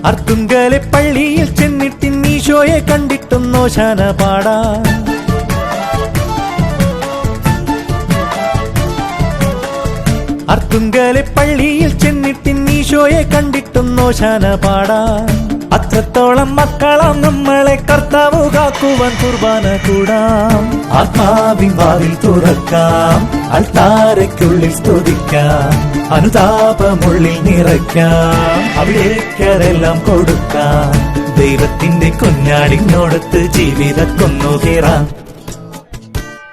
അർത്തുങ്കലെ പള്ളിയിൽ ചെന്നിട്ട് ഈശോയെ കണ്ടിട്ടും നോശാന പാടാം. അർത്തുങ്കലെ പള്ളിയിൽ ചെന്നിട്ട് ഈശോയെ കണ്ടിട്ടും നോശാന പാടാം. അത്രത്തോളം മക്കളാം നമ്മളെ കർത്താവ് കാക്കുവാൻ കുർബാന കൂടാം. ആത്മാവിൻ വാതിൽ തുറക്കാം, അൾത്താരയ്ക്കുള്ളിൽ സ്തുതിക്കാം, അനുതാപമുള്ളിൽ നിറയ്ക്കാം, അവിടേക്കരെല്ലാം കൊടുക്കാം. ദൈവത്തിന്റെ കുഞ്ഞാടിനോടത്ത് ജീവിതക്കൊന്നു കയറാം.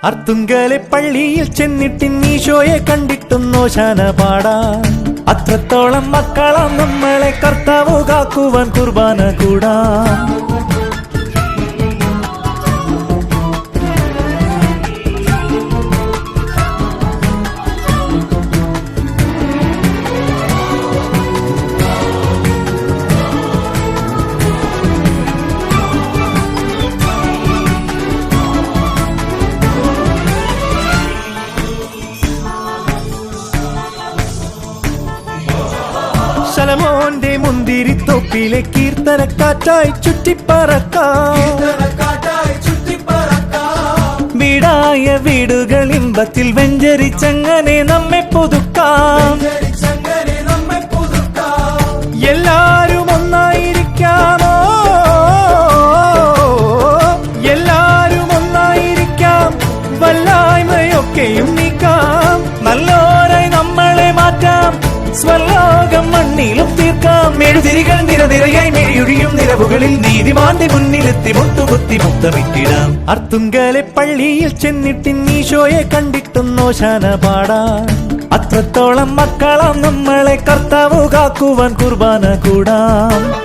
അർത്തുങ്കലെ പള്ളിയിൽ ചെന്നിട്ട് ഈശോയെ കണ്ടിട്ടും നോശാന പാടാം. അത്രത്തോളം മക്കളാം നമ്മളെ കർത്താവ് കാക്കുവാൻ കുർബാന കൂടാം. ശലോമോന്റെ മുന്തിരിത്തോപ്പിലെ കീർത്തനക്കാറ്റായി ചുറ്റിപ്പറക്കാം. വീടായ വീടുകൾ ഇമ്പത്തിൽ വെഞ്ചരിച്ചങ്ങനെ നമ്മെ പുതുക്കാം. എല്ലാരും ഒന്നായിരിക്കാമോ, എല്ലാരും ഒന്നായിരിക്കാം, വല്ലായ്മയൊക്കെയും നീക്കാം, നല്ലോരായി നമ്മളെ മാറ്റാം, സ്വലോകം മണ്ണിലും തീർക്കാം. മെഴുതിരികൾ നിരനിരയായി മെഴിയൊഴിയും നിലവുകളിൽ നീതിമാന്റെ മുന്നിലെത്തി മുട്ടുകുത്തി മുത്തമിട്ടിടാം. അർത്തുങ്കലെ പള്ളിയിൽ ചെന്നിട്ട് ഈശോയെ കണ്ടിട്ടും നോശാന പാടാം. അത്രത്തോളം മക്കളാം നമ്മളെ കർത്താവ് കാക്കുവാൻ കുർബാന കൂടാം.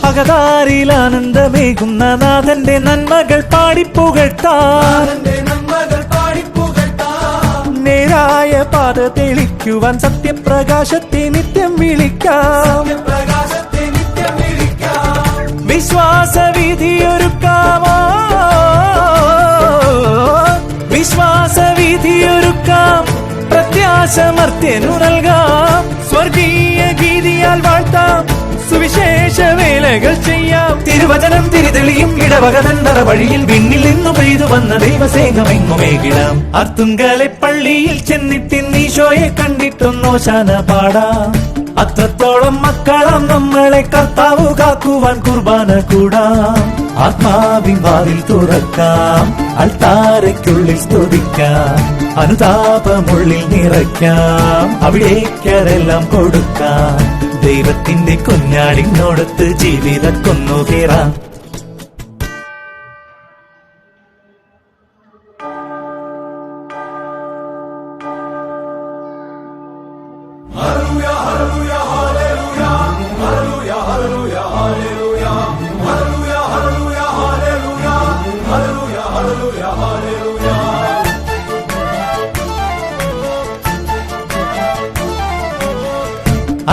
അകതാരിൽ ആനന്ദമേകുന്ന നാഥന്റെ നന്മകൾ പാടിപ്പുകഴ്ത്താം. നേരായ പാത തെളിക്കുവാൻ സത്യപ്രകാശത്തെ നിത്യം വിളിക്കാം. വിശ്വാസവിധിയൊരുക്കാമോ, വിശ്വാസവിധിയൊരുക്കാം, പ്രത്യാശമർത്യനു നൽകാം, സ്വർഗീയ ഗീതിയാൽ വാഴ്ത്താം, സുവിശേഷ വേലകൾ ചെയ്യാം. തിരുവചനം തിരിതെളിയും ഇടവകതന്തറ വഴിയിൽ വിണ്ണിൽ നിന്നു പെയ്തു വന്ന ദൈവസേനമെങ്ങുമേകിടാം. അർത്തുങ്കലെ പള്ളിയിൽ ചെന്നിട്ട് ഈശോയെ കണ്ടിട്ടും നോശാന പാടാം. അത്രത്തോളം മക്കളാം നമ്മളെ കർത്താവ് കാക്കുവാൻ കുർബാന കൂടാം. ആത്മാവിൻ വാതിൽ തുറക്കാം, അൾത്താരയ്ക്കുള്ളിൽ സ്തുതിക്കാം, അനുതാപമുള്ളിൽ നിറയ്ക്കാം, അവിടേക്കരെല്ലാം കൊടുക്കാം. ദൈവത്തിന്റെ കുഞ്ഞാടിനോടത്ത് ജീവിതക്കൊന്നു കയറാം.